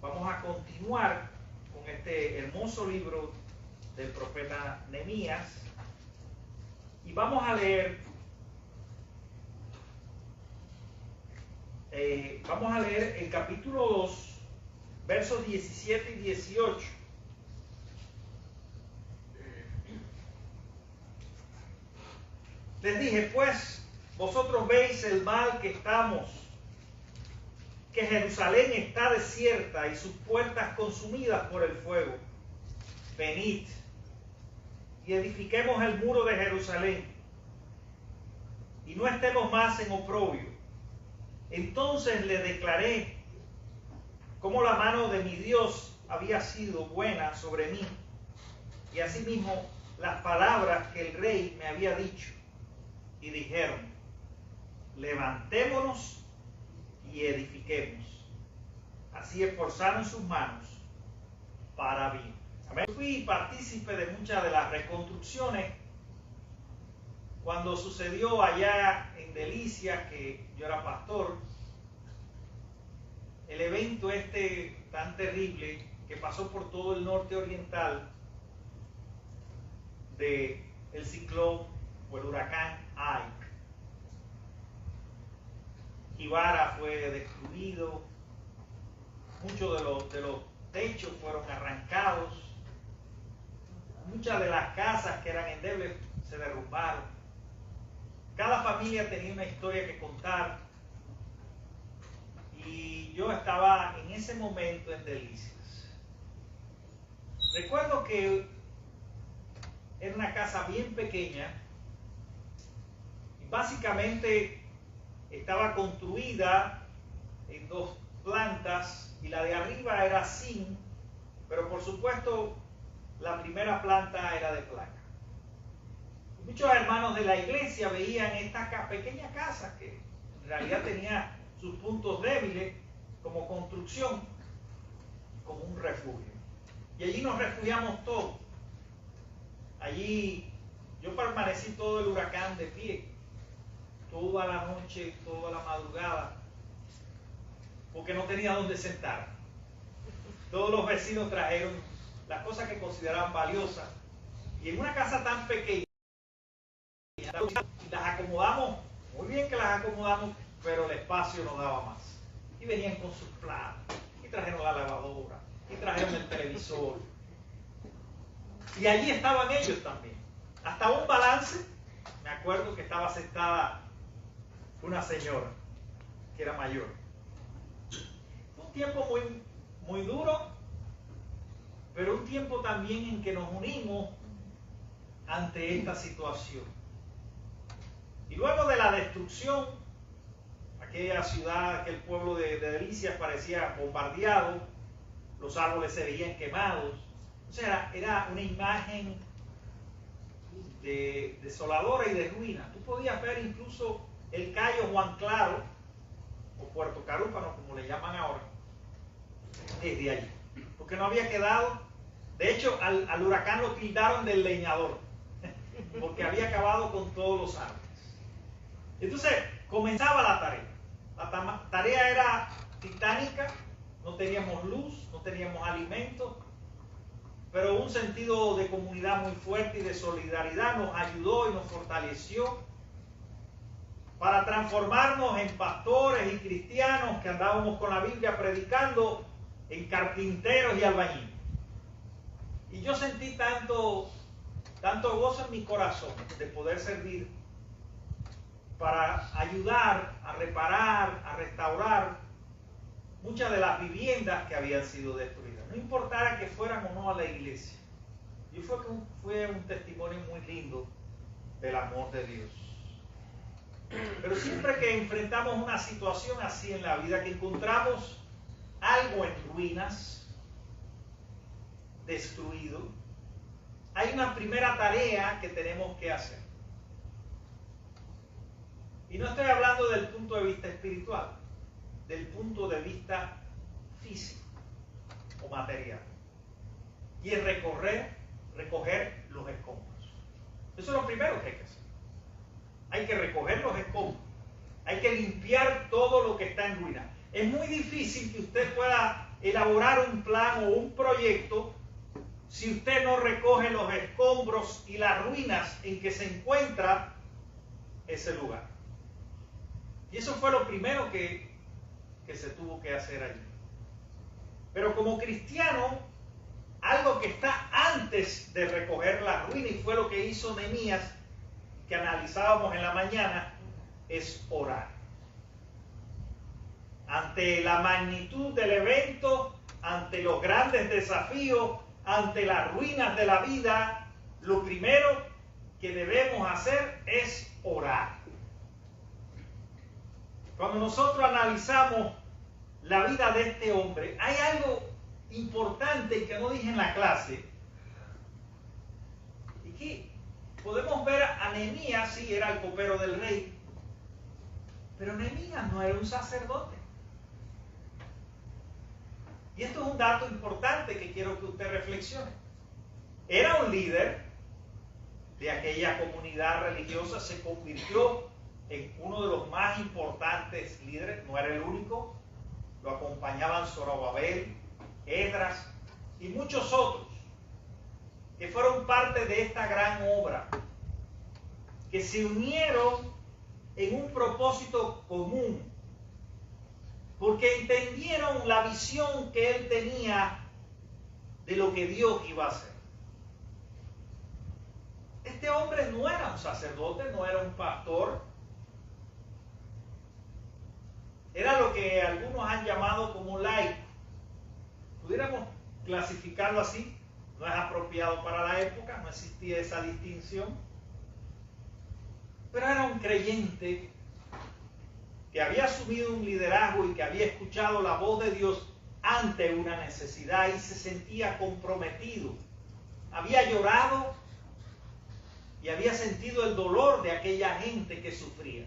Vamos a continuar con este hermoso libro del profeta Nehemías y vamos a leer el capítulo 2, versos 17 y 18. Les dije, pues, vosotros veis el mal que estamos, que Jerusalén está desierta y sus puertas consumidas por el fuego. Venid y edifiquemos el muro de Jerusalén y no estemos más en oprobio. Entonces le declaré cómo la mano de mi Dios había sido buena sobre mí, y asimismo las palabras que el rey me había dicho. Y dijeron, levantémonos y edifiquemos. Así esforzaron sus manos para bien. Amén. Fui partícipe de muchas de las reconstrucciones cuando sucedió allá en Delicias, que yo era pastor, el evento tan terrible que pasó por todo el norte oriental del ciclón o el huracán Ike. Jibara fue destruido, muchos de los techos fueron arrancados, muchas de las casas que eran endebles se derrumbaron. Cada familia tenía una historia que contar y yo estaba en ese momento en Delicias. Recuerdo que era una casa bien pequeña y básicamente estaba construida en 2 plantas y la de arriba era zinc, pero por supuesto la primera planta era de placa. Muchos hermanos de la iglesia veían esta pequeña casa, que en realidad tenía sus puntos débiles, como construcción, como un refugio. Y allí nos refugiamos todos. Allí yo permanecí todo el huracán de pie, toda la noche, toda la madrugada, porque no tenía dónde sentar. Todos los vecinos trajeron las cosas que consideraban valiosas, y en una casa tan pequeña las acomodamos, muy bien que las acomodamos, pero el espacio no daba más. Y venían con sus platos, y trajeron la lavadora, y trajeron el televisor, y allí estaban ellos también. Hasta un balance, me acuerdo que estaba sentada una señora que era mayor. Fue un tiempo muy duro, pero un tiempo también en que nos unimos ante esta situación. Y luego de la destrucción, aquella ciudad, aquel pueblo de Delicias parecía bombardeado, los árboles se veían quemados. O sea, era una imagen desoladora y de ruina. Tú podías ver incluso el Cayo Juan Claro, o Puerto Carúpano, como le llaman ahora, desde allí. Porque no había quedado. De hecho, al huracán lo tildaron del leñador, porque había acabado con todos los árboles. Entonces, comenzaba la tarea. La tarea era titánica, no teníamos luz, no teníamos alimentos, pero un sentido de comunidad muy fuerte y de solidaridad nos ayudó y nos fortaleció para transformarnos en pastores y cristianos que andábamos con la Biblia predicando, en carpinteros y albañiles. Y yo sentí tanto gozo en mi corazón de poder servir para ayudar a reparar, a restaurar muchas de las viviendas que habían sido destruidas. No importara que fueran o no a la iglesia. Y fue un testimonio muy lindo del amor de Dios. Pero siempre que enfrentamos una situación así en la vida, que encontramos algo en ruinas, destruido, hay una primera tarea que tenemos que hacer. Y no estoy hablando del punto de vista espiritual, del punto de vista físico o material. Y es recoger los escombros. Eso es lo primero que hay que hacer. Hay que recoger los escombros. Hay que limpiar todo lo que está en ruina. Es muy difícil que usted pueda elaborar un plan o un proyecto si usted no recoge los escombros y las ruinas en que se encuentra ese lugar. Y eso fue lo primero que se tuvo que hacer allí. Pero como cristiano, algo que está antes de recoger la ruina, y fue lo que hizo Nehemías, que analizábamos en la mañana, es orar. Ante la magnitud del evento, ante los grandes desafíos, ante las ruinas de la vida, lo primero que debemos hacer es orar. Cuando nosotros analizamos la vida de este hombre, hay algo importante que no dije en la clase, y que podemos ver a Nehemías, sí, era el copero del rey, pero Nehemías no era un sacerdote. Y esto es un dato importante que quiero que usted reflexione. Era un líder de aquella comunidad religiosa, se convirtió en uno de los más importantes líderes, no era el único, lo acompañaban Zorobabel, Esdras y muchos otros que fueron parte de esta gran obra, que se unieron en un propósito común, porque entendieron la visión que él tenía de lo que Dios iba a hacer. Este hombre no era un sacerdote, no era un pastor, era lo que algunos han llamado como laico. Pudiéramos clasificarlo así, no es apropiado para la época, no existía esa distinción, pero era un creyente que había asumido un liderazgo y que había escuchado la voz de Dios ante una necesidad y se sentía comprometido. Había llorado y había sentido el dolor de aquella gente que sufría.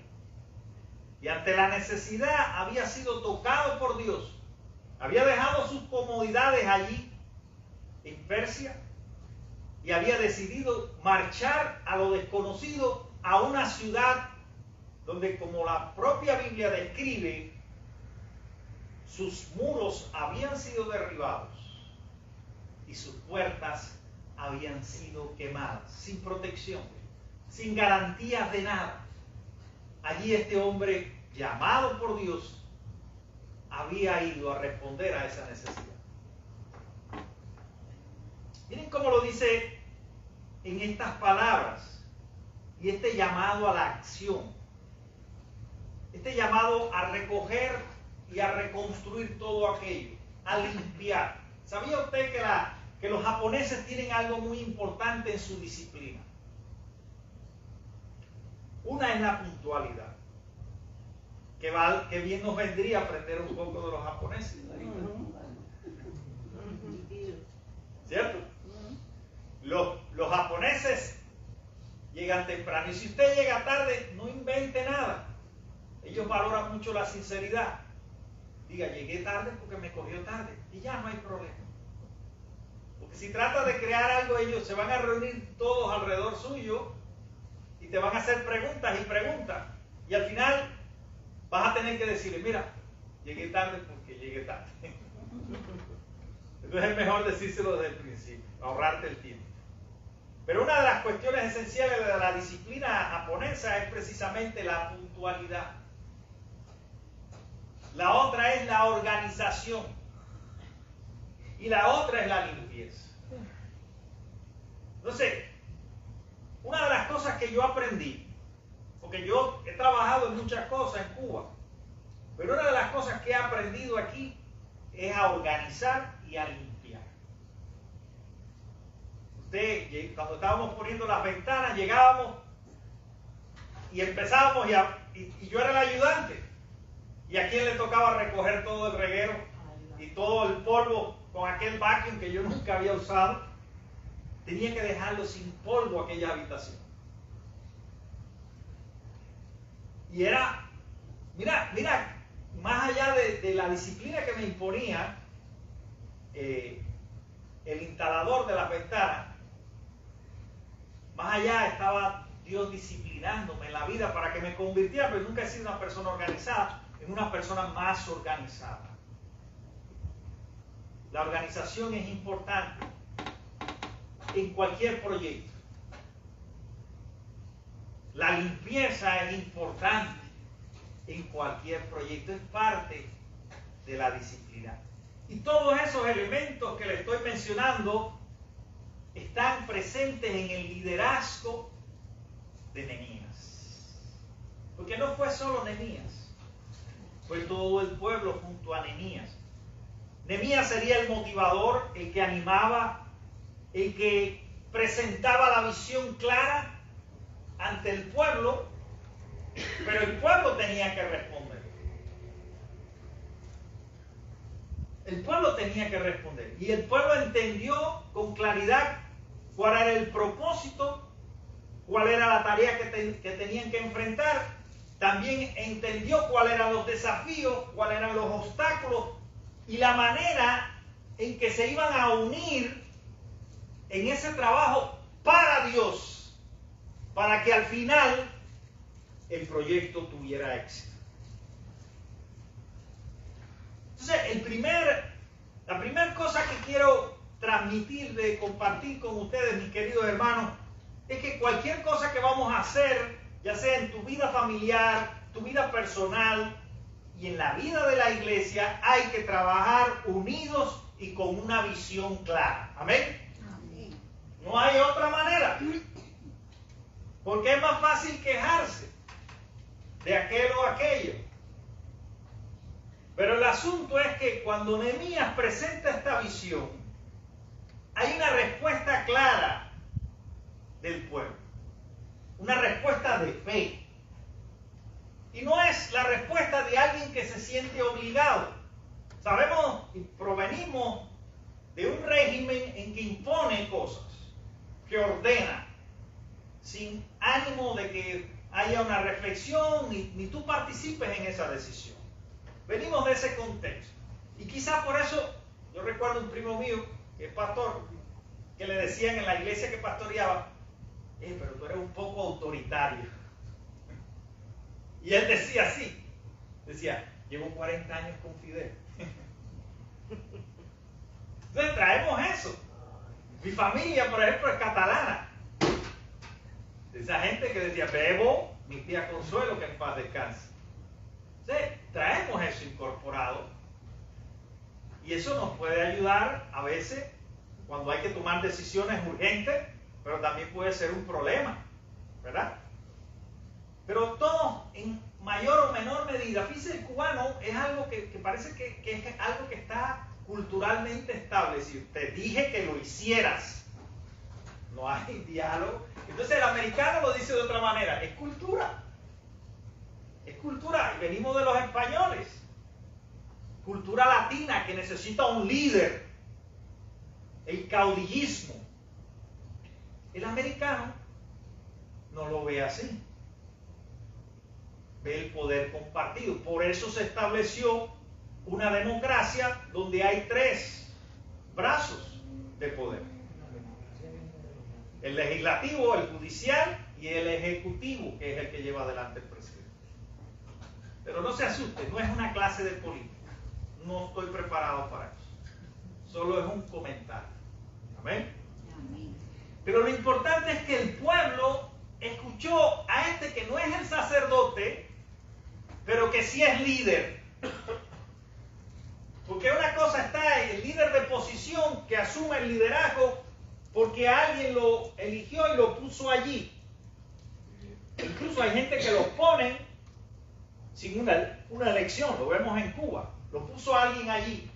Y ante la necesidad había sido tocado por Dios. Había dejado sus comodidades allí en Persia y había decidido marchar a lo desconocido, a una ciudad donde, como la propia Biblia describe, sus muros habían sido derribados y sus puertas habían sido quemadas, sin protección, sin garantías de nada. Allí este hombre, llamado por Dios, había ido a responder a esa necesidad. Miren cómo lo dice en estas palabras y este llamado a la acción, este llamado a recoger y a reconstruir todo aquello, a limpiar. ¿Sabía usted que los japoneses tienen algo muy importante en su disciplina? Una es la puntualidad, que bien nos vendría aprender un poco de los japoneses. ¿Cierto? Los japoneses llegan temprano, y si usted llega tarde, no invente nada. Ellos valoran mucho la sinceridad. Diga, llegué tarde porque me cogió tarde, y ya no hay problema. Porque si trata de crear algo, ellos se van a reunir todos alrededor suyo y te van a hacer preguntas y preguntas, y al final vas a tener que decirle, mira, llegué tarde porque llegué tarde. Entonces es mejor decírselo desde el principio, ahorrarte el tiempo. Pero una de las cuestiones esenciales de la disciplina japonesa es precisamente la puntualidad. La otra es la organización. Y la otra es la limpieza. Entonces, una de las cosas que yo aprendí, porque yo he trabajado en muchas cosas en Cuba, pero una de las cosas que he aprendido aquí es a organizar y a limpiar. Cuando estábamos poniendo las ventanas, llegábamos y empezábamos y yo era el ayudante. ¿Y a quién le tocaba recoger todo el reguero y todo el polvo con aquel vacuum que yo nunca había usado? Tenía que dejarlo sin polvo aquella habitación. Y era, mira, más allá de la disciplina que me imponía el instalador de las ventanas, más allá estaba Dios disciplinándome en la vida para que me convirtiera, pero nunca he sido una persona organizada, en una persona más organizada. la organización es importante en cualquier proyecto. La limpieza es importante en cualquier proyecto, es parte de la disciplina. Y todos esos elementos que le estoy mencionando están presentes en el liderazgo de Nehemías. Porque no fue solo Nehemías, fue todo el pueblo junto a Nehemías. Nehemías sería el motivador, el que animaba, el que presentaba la visión clara ante el pueblo, pero el pueblo tenía que responder. El pueblo tenía que responder. Y el pueblo entendió con claridad cuál era el propósito, cuál era la tarea que tenían que enfrentar. También entendió cuáles eran los desafíos, cuáles eran los obstáculos y la manera en que se iban a unir en ese trabajo para Dios, para que al final el proyecto tuviera éxito. Entonces, la primera cosa que quiero transmitirle, compartir con ustedes, mis queridos hermanos, es que cualquier cosa que vamos a hacer, ya sea en tu vida familiar, tu vida personal y en la vida de la iglesia, hay que trabajar unidos y con una visión clara. ¿Amén? Amén. No hay otra manera. Porque es más fácil quejarse de aquel o aquello. Pero el asunto es que cuando Nehemías presenta esta visión, hay una respuesta clara del pueblo. Una respuesta de fe. Y no es la respuesta de alguien que se siente obligado. Sabemos y provenimos de un régimen en que impone cosas, que ordena, sin ánimo de que haya una reflexión, ni tú participes en esa decisión. Venimos de ese contexto. Y quizás por eso, yo recuerdo un primo mío, que es pastor, que le decían en la iglesia que pastoreaba, pero tú eres un poco autoritario. Y él decía así, llevo 40 años con Fidel. Entonces traemos eso. Mi familia, por ejemplo, es catalana. Esa gente que decía, Bebo, mi tía Consuelo, que en paz descanse. Entonces, traemos eso incorporado. Y eso nos puede ayudar a veces cuando hay que tomar decisiones urgentes, pero también puede ser un problema, ¿verdad? Pero todo en mayor o menor medida. Fíjese, el cubano es algo que parece que es algo que está culturalmente establecido. Te dije que lo hicieras. No hay diálogo. Entonces el americano lo dice de otra manera. Es cultura. Es cultura. Y venimos de los españoles. Cultura latina que necesita un líder. El caudillismo. El americano no lo ve así. Ve el poder compartido. Por eso se estableció una democracia donde hay 3 brazos de poder. El legislativo, el judicial y el ejecutivo, que es el que lleva adelante el presidente. Pero no se asuste, no es una clase de política. No estoy preparado para eso. Solo es un comentario. ¿Amén? Amén. Pero lo importante es que el pueblo escuchó a este que no es el sacerdote, pero que sí es líder. Porque una cosa está en el líder de posición que asume el liderazgo porque alguien lo eligió y lo puso allí. Incluso hay gente que lo pone sin una elección, lo vemos en Cuba, lo puso alguien allí.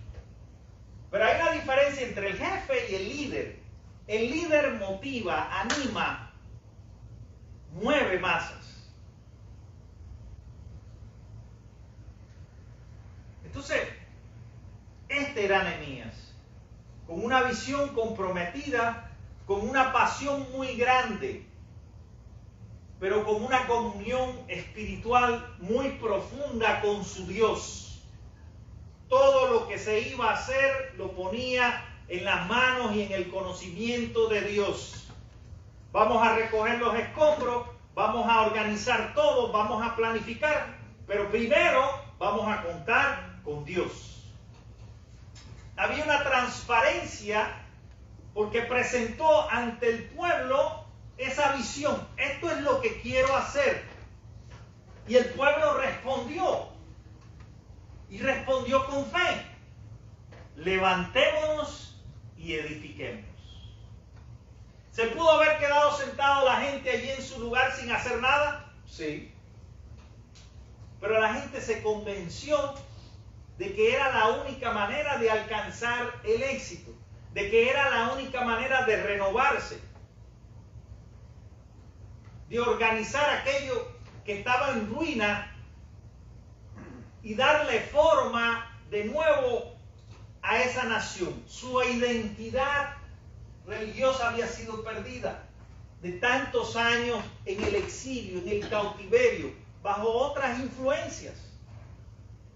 Pero hay una diferencia entre el jefe y el líder. El líder motiva, anima, mueve masas. Entonces, este era Nehemías, con una visión comprometida, con una pasión muy grande, pero con una comunión espiritual muy profunda con su Dios. Todo lo que se iba a hacer lo ponía en las manos y en el conocimiento de Dios. Vamos a recoger los escombros, vamos a organizar todo, vamos a planificar, pero primero vamos a contar con Dios. había una transparencia porque presentó ante el pueblo esa visión. Esto es lo que quiero hacer. Y el pueblo respondió. Y respondió con fe. Levantémonos y edifiquemos. ¿Se pudo haber quedado sentado la gente allí en su lugar sin hacer nada? Sí. Pero la gente se convenció de que era la única manera de alcanzar el éxito, de que era la única manera de renovarse, de organizar aquello que estaba en ruina y darle forma de nuevo a esa nación. Su identidad religiosa había sido perdida de tantos años en el exilio, en el cautiverio, bajo otras influencias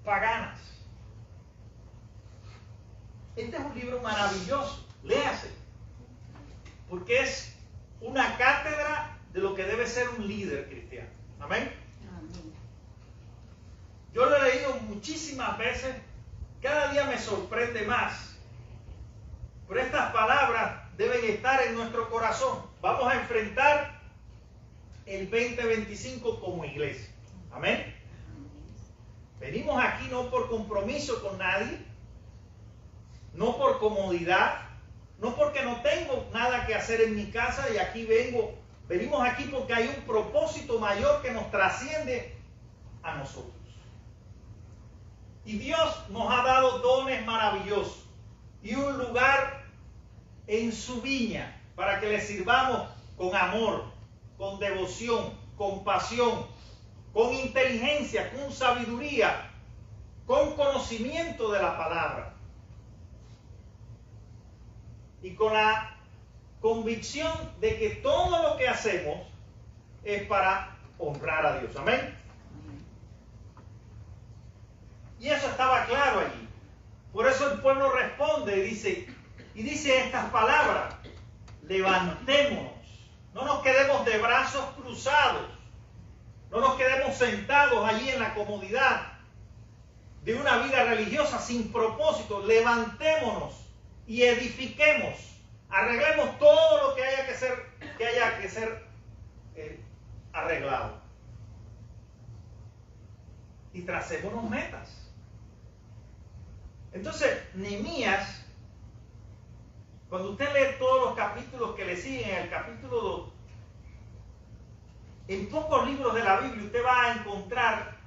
paganas. Este es un libro maravilloso, léase, porque es una cátedra de lo que debe ser un líder cristiano. Amén. Yo lo he leído muchísimas veces, cada día me sorprende más, pero estas palabras deben estar en nuestro corazón. Vamos a enfrentar el 2025 como iglesia. Amén. Venimos aquí no por compromiso con nadie, no por comodidad, no porque no tengo nada que hacer en mi casa y aquí vengo. Venimos aquí porque hay un propósito mayor que nos trasciende a nosotros. Y Dios nos ha dado dones maravillosos y un lugar en su viña para que le sirvamos con amor, con devoción, con pasión, con inteligencia, con sabiduría, con conocimiento de la palabra y con la convicción de que todo lo que hacemos es para honrar a Dios. Amén. Y eso estaba claro allí. Por eso el pueblo responde y dice estas palabras: levantémonos, no nos quedemos de brazos cruzados, no nos quedemos sentados allí en la comodidad de una vida religiosa sin propósito. Levantémonos y edifiquemos, arreglemos todo lo que haya que ser arreglado y tracémonos metas. Entonces, Nehemías, cuando usted lee todos los capítulos que le siguen, en el capítulo 2, en pocos libros de la Biblia usted va a encontrar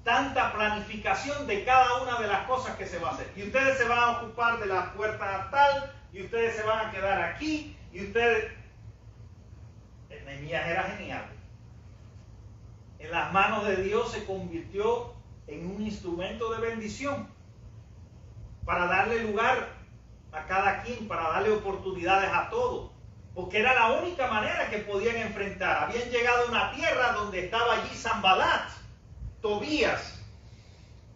tanta planificación de cada una de las cosas que se va a hacer. Y ustedes se van a ocupar de la puerta tal, y ustedes se van a quedar aquí, y ustedes... Nehemías era genial. En las manos de Dios se convirtió en un instrumento de bendición para darle lugar a cada quien, para darle oportunidades a todos, porque era la única manera que podían enfrentar. Habían llegado a una tierra donde estaba allí Sanbalat, Tobías,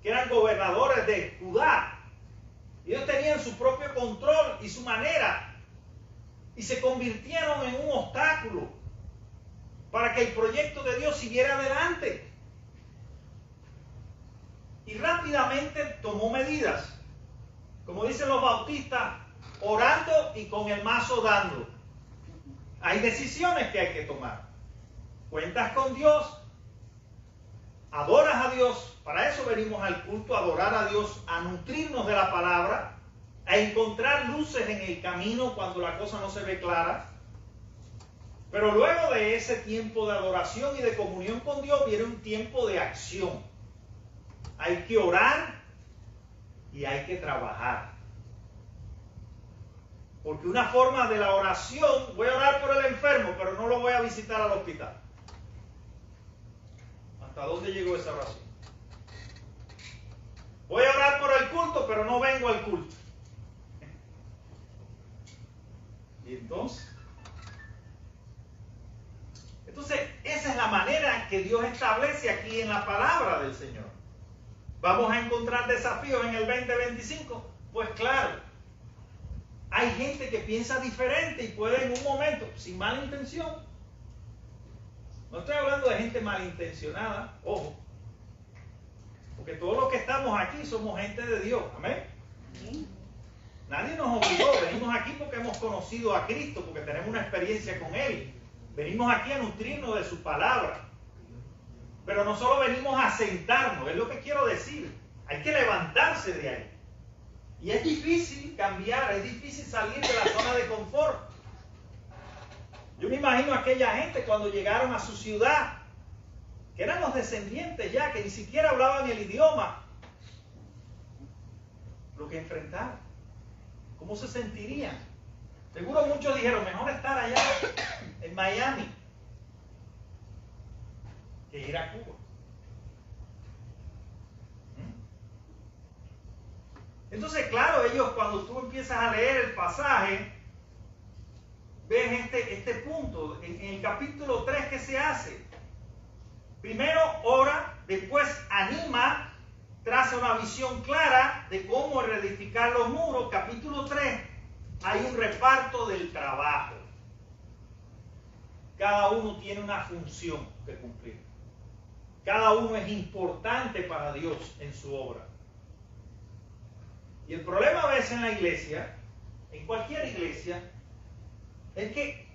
que eran gobernadores de Judá. Ellos tenían su propio control y su manera, y se convirtieron en un obstáculo para que el proyecto de Dios siguiera adelante. Y rápidamente tomó medidas, como dicen los bautistas, orando y con el mazo dando. Hay decisiones que hay que tomar. Cuentas con Dios, adoras a Dios. Para eso venimos al culto, a adorar a Dios, a nutrirnos de la palabra, a encontrar luces en el camino cuando la cosa no se ve clara. Pero luego de ese tiempo de adoración y de comunión con Dios viene un tiempo de acción. Hay que orar y hay que trabajar. Porque una forma de la oración, voy a orar por el enfermo, pero no lo voy a visitar al hospital. ¿Hasta dónde llegó esa oración? Voy a orar por el culto, pero no vengo al culto. ¿Y entonces? Entonces, esa es la manera que Dios establece aquí en la palabra del Señor. ¿Vamos a encontrar desafíos en el 2025? Pues claro. Hay gente que piensa diferente y puede en un momento, sin mala intención. No estoy hablando de gente malintencionada, ojo. Porque todos los que estamos aquí somos gente de Dios. Amén. Nadie nos obligó, venimos aquí porque hemos conocido a Cristo, porque tenemos una experiencia con Él. Venimos aquí a nutrirnos de su palabra. Pero no solo venimos a sentarnos, es lo que quiero decir. Hay que levantarse de ahí. Y es difícil cambiar, es difícil salir de la zona de confort. Yo me imagino a aquella gente cuando llegaron a su ciudad, que eran los descendientes ya, que ni siquiera hablaban el idioma, lo que enfrentaron. ¿Cómo se sentirían? Seguro muchos dijeron, mejor estar allá en Miami que ir a Cuba. Entonces, claro, ellos cuando tú empiezas a leer el pasaje, ves este punto. En el capítulo 3, ¿qué se hace? Primero ora, después anima, traza una visión clara de cómo reedificar los muros. Capítulo 3, hay un reparto del trabajo. Cada uno tiene una función que cumplir. Cada uno es importante para Dios en su obra. Y el problema a veces en la iglesia, en cualquier iglesia, es que,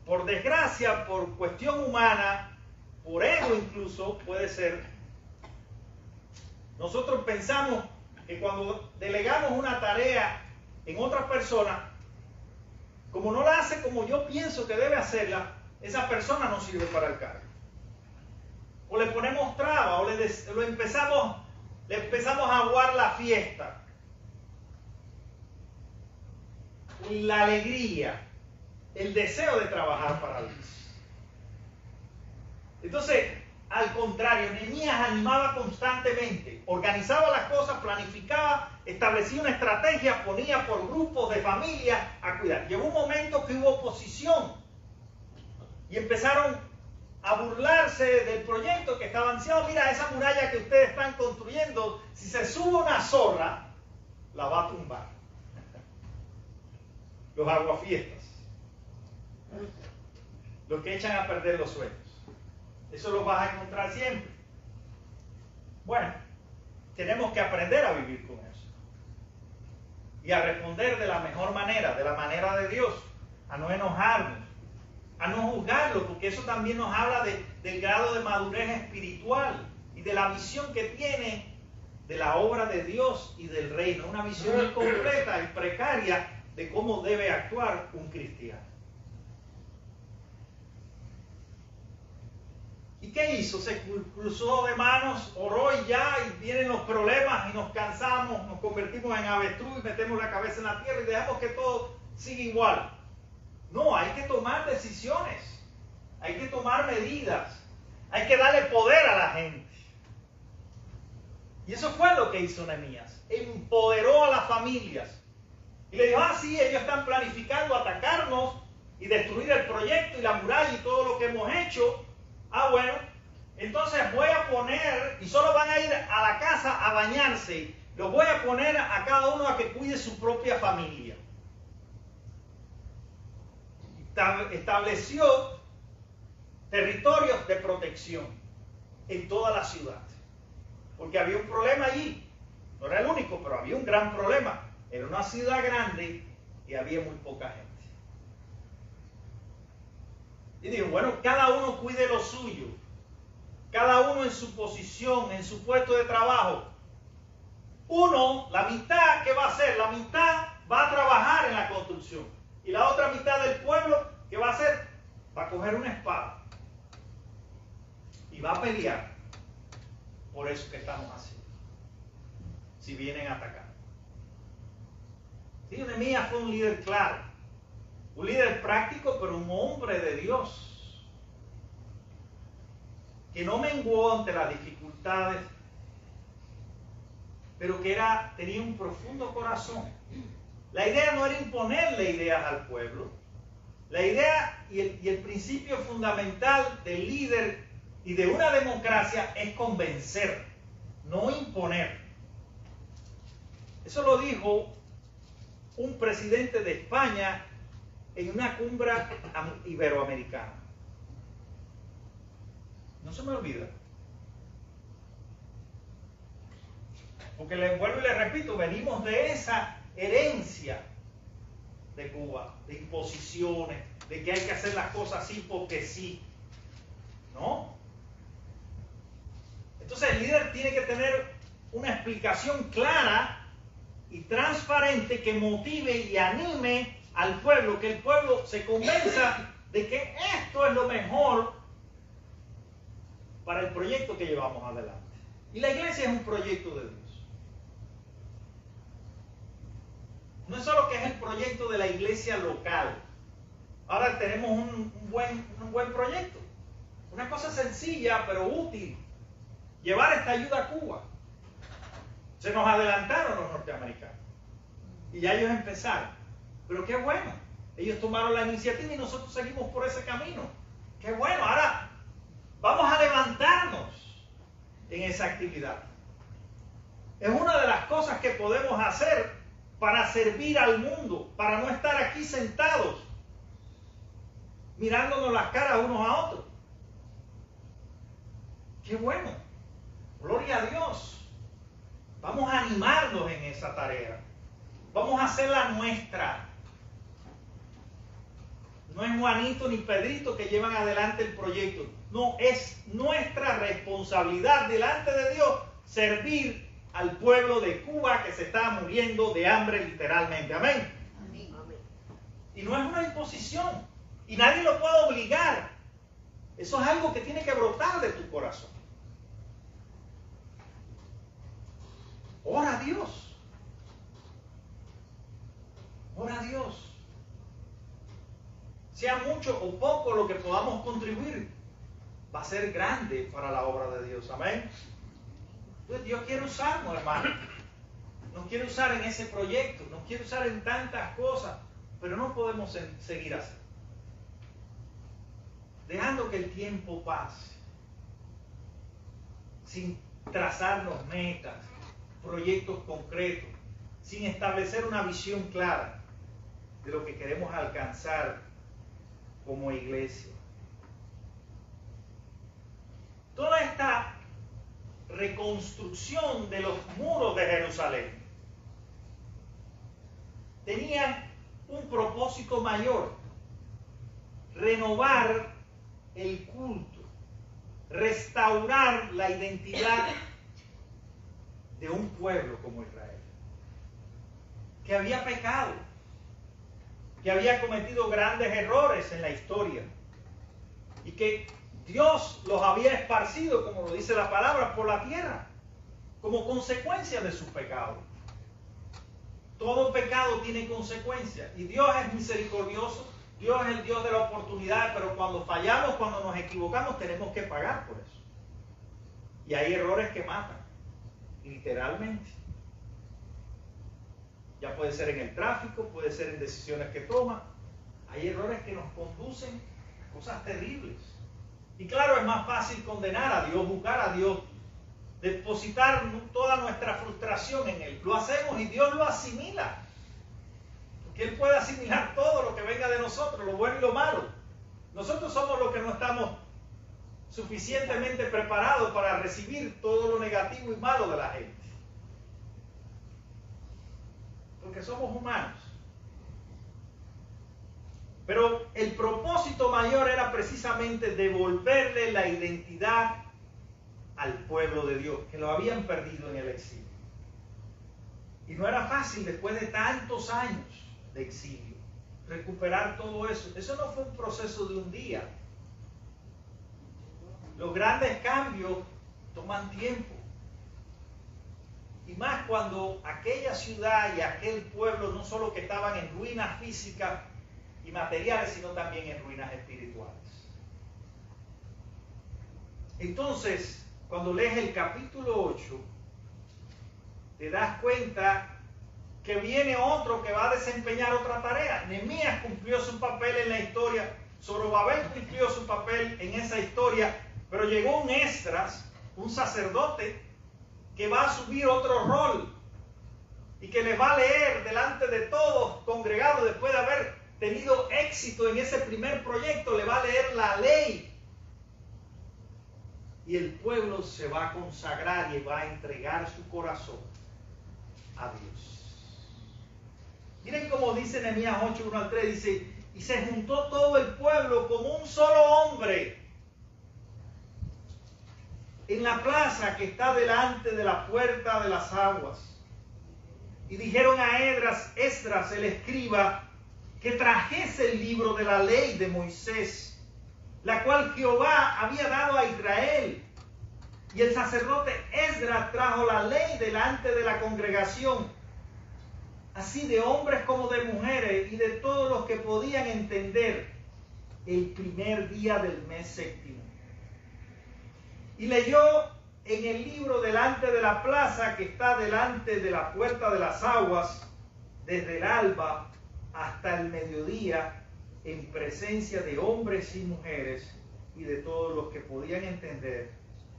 por desgracia, por cuestión humana, por ego incluso, puede ser, nosotros pensamos que cuando delegamos una tarea en otra persona, como no la hace como yo pienso que debe hacerla, esa persona no sirve para el cargo. O le ponemos traba, o le empezamos a aguar la fiesta, la alegría, el deseo de trabajar para Dios. Entonces, al contrario, Nehemías animaba constantemente, organizaba las cosas, planificaba, establecía una estrategia, ponía por grupos de familia a cuidar. Llegó un momento que hubo oposición y empezaron a burlarse del proyecto que estaban diciendo, mira, esa muralla que ustedes están construyendo, si se sube una zorra, la va a tumbar. Los aguafiestas, los que echan a perder los sueños. Eso lo vas a encontrar siempre. Bueno, tenemos que aprender a vivir con eso. Y a responder de la mejor manera, de la manera de Dios. A no enojarnos, a no juzgarlo, porque eso también nos habla del grado de madurez espiritual y de la visión que tiene de la obra de Dios y del reino. Una visión incompleta y precaria de cómo debe actuar un cristiano. ¿Y qué hizo? Se cruzó de manos, oró y ya, y vienen los problemas y nos cansamos, nos convertimos en avestruz y metemos la cabeza en la tierra y dejamos que todo siga igual. No, hay que tomar decisiones, hay que tomar medidas, hay que darle poder a la gente. Y eso fue lo que hizo Nehemías. Empoderó a las familias. Y le dijo, sí, ellos están planificando atacarnos y destruir el proyecto y la muralla y todo lo que hemos hecho. Bueno, entonces voy a poner, y solo van a ir a la casa a bañarse, los voy a poner a cada uno a que cuide su propia familia. Estableció territorios de protección en toda la ciudad. Porque había un problema allí. No era el único, pero había un gran problema. Era una ciudad grande y había muy poca gente. Y digo, bueno, cada uno cuide lo suyo. Cada uno en su posición, en su puesto de trabajo. Uno, la mitad, ¿qué va a hacer? La mitad va a trabajar en la construcción. Y la otra mitad del pueblo, ¿qué va a hacer? Va a coger una espada. Y va a pelear por eso que estamos haciendo. Si vienen a atacar. Sí, Nehemías fue un líder claro. Un líder práctico, pero un hombre de Dios. Que no menguó ante las dificultades, pero que tenía un profundo corazón. La idea no era imponerle ideas al pueblo. La idea y el principio fundamental del líder y de una democracia es convencer, no imponer. Eso lo dijo un presidente de España en una cumbre iberoamericana. No se me olvida. Porque le vuelvo y le repito, venimos de esa herencia de Cuba, de imposiciones, de que hay que hacer las cosas así porque sí. ¿No? Entonces el líder tiene que tener una explicación clara y transparente que motive y anime al pueblo, que el pueblo se convenza de que esto es lo mejor para el proyecto que llevamos adelante. Y la iglesia es un proyecto de Dios. No es solo que es el proyecto de la iglesia local. Ahora tenemos un buen proyecto. Una cosa sencilla pero útil. Llevar esta ayuda a Cuba. Se nos adelantaron los norteamericanos. Y ya ellos empezaron. Pero qué bueno. Ellos tomaron la iniciativa y nosotros seguimos por ese camino. Qué bueno. Ahora vamos a levantarnos en esa actividad. Es una de las cosas que podemos hacer para servir al mundo, para no estar aquí sentados mirándonos las caras unos a otros. Qué bueno. Gloria a Dios. Vamos a animarnos en esa tarea. Vamos a hacerla nuestra. No es Juanito ni Pedrito que llevan adelante el proyecto. No, es nuestra responsabilidad delante de Dios servir al pueblo de Cuba que se está muriendo de hambre literalmente. Amén. Amén. Y no es una imposición. Y nadie lo puede obligar. Eso es algo que tiene que brotar de tu corazón. Ora a Dios. Ora a Dios. Sea mucho o poco lo que podamos contribuir, va a ser grande para la obra de Dios. Amén. Entonces Dios quiere usarnos, hermano. Nos quiere usar en ese proyecto. Nos quiere usar en tantas cosas. Pero no podemos seguir así. Dejando que el tiempo pase. Sin trazarnos metas, proyectos concretos. Sin establecer una visión clara de lo que queremos alcanzar como iglesia. Toda esta reconstrucción de los muros de Jerusalén tenía un propósito mayor: renovar el culto, restaurar la identidad de un pueblo como Israel, que había pecado, que había cometido grandes errores en la historia y que Dios los había esparcido, como lo dice la palabra, por la tierra, como consecuencia de sus pecados. Todo pecado tiene consecuencias y Dios es misericordioso, Dios es el Dios de la oportunidad, pero cuando fallamos, cuando nos equivocamos, tenemos que pagar por eso. Y hay errores que matan, literalmente. Ya puede ser en el tráfico, puede ser en decisiones que toma. Hay errores que nos conducen a cosas terribles. Y claro, es más fácil condenar a Dios, buscar a Dios, depositar toda nuestra frustración en Él. Lo hacemos y Dios lo asimila. Porque Él puede asimilar todo lo que venga de nosotros, lo bueno y lo malo. Nosotros somos los que no estamos suficientemente preparados para recibir todo lo negativo y malo de la gente. Porque somos humanos. Pero el propósito mayor era precisamente devolverle la identidad al pueblo de Dios, que lo habían perdido en el exilio. Y no era fácil después de tantos años de exilio recuperar todo eso. Eso no fue un proceso de un día. Los grandes cambios toman tiempo. Y más cuando aquella ciudad y aquel pueblo no solo que estaban en ruinas físicas y materiales, sino también en ruinas espirituales. Entonces, cuando lees el capítulo 8, te das cuenta que viene otro que va a desempeñar otra tarea. Nehemías cumplió su papel en la historia, Zorobabel cumplió su papel en esa historia, pero llegó un Esdras, un sacerdote, que va a asumir otro rol y que les va a leer delante de todos congregados después de haber tenido éxito en ese primer proyecto, le va a leer la ley y el pueblo se va a consagrar y va a entregar su corazón a Dios. Miren cómo dice Nehemías 8, 1 al 3, dice, y se juntó todo el pueblo como un solo hombre en la plaza que está delante de la puerta de las aguas. Y dijeron a Esdras el escriba, que trajese el libro de la ley de Moisés, la cual Jehová había dado a Israel. Y el sacerdote Esdras trajo la ley delante de la congregación, así de hombres como de mujeres y de todos los que podían entender, el primer día del mes séptimo. Y leyó en el libro delante de la plaza que está delante de la puerta de las aguas, desde el alba hasta el mediodía, en presencia de hombres y mujeres y de todos los que podían entender,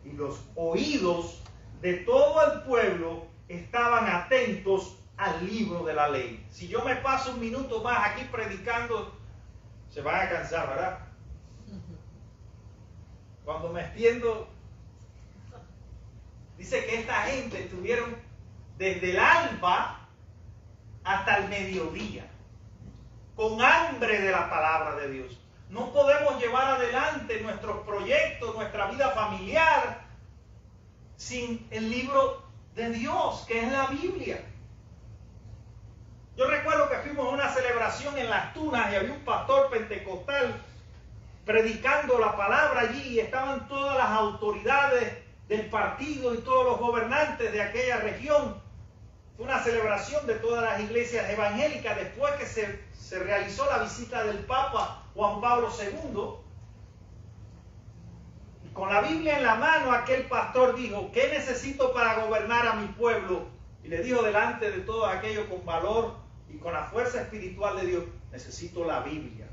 y los oídos de todo el pueblo estaban atentos al libro de la ley. Si yo me paso un minuto más aquí predicando, se van a cansar, ¿verdad? Cuando me extiendo, dice que esta gente estuvieron desde el alba hasta el mediodía, con hambre de la palabra de Dios. No podemos llevar adelante nuestros proyectos, nuestra vida familiar, sin el libro de Dios, que es la Biblia. Yo recuerdo que fuimos a una celebración en Las Tunas y había un pastor pentecostal predicando la palabra allí, y estaban todas las autoridades del partido y todos los gobernantes de aquella región. Fue una celebración de todas las iglesias evangélicas después que se realizó la visita del Papa Juan Pablo II. Y con la Biblia en la mano, aquel pastor dijo, ¿qué necesito para gobernar a mi pueblo? Y le dijo delante de todo aquello con valor y con la fuerza espiritual de Dios, necesito la Biblia.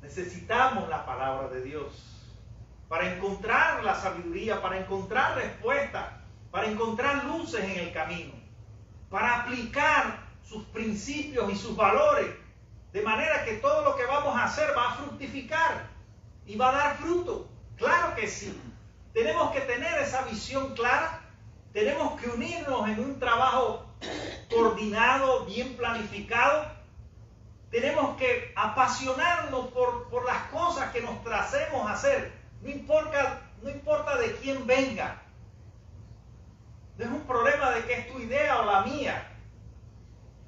Necesitamos la palabra de Dios para encontrar la sabiduría, para encontrar respuestas, para encontrar luces en el camino, para aplicar sus principios y sus valores, de manera que todo lo que vamos a hacer va a fructificar y va a dar fruto. Claro que sí. Tenemos que tener esa visión clara, tenemos que unirnos en un trabajo coordinado, bien planificado. Tenemos que apasionarnos por las cosas que nos tracemos a hacer. No importa de quién venga. No es un problema de que es tu idea o la mía.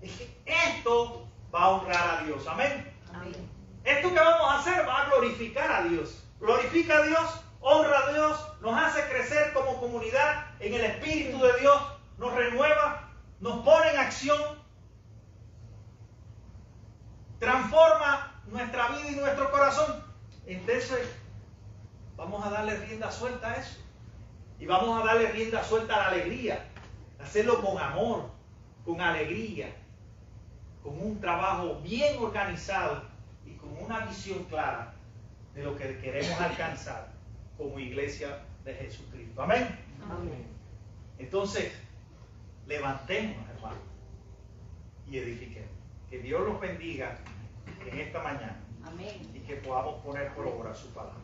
Es que esto va a honrar a Dios. Amén. Amén. Esto que vamos a hacer va a glorificar a Dios. Glorifica a Dios, honra a Dios, nos hace crecer como comunidad en el Espíritu de Dios, nos renueva, nos pone en acción, transforma nuestra vida y nuestro corazón. Entonces, vamos a darle rienda suelta a eso. Y vamos a darle rienda suelta a la alegría. Hacerlo con amor, con alegría, con un trabajo bien organizado y con una visión clara de lo que queremos alcanzar como iglesia de Jesucristo. Amén. Amén. Entonces, levantémonos, hermanos, y edifiquemos. Que Dios los bendiga en esta mañana. Amén. Y que podamos poner por obra su palabra.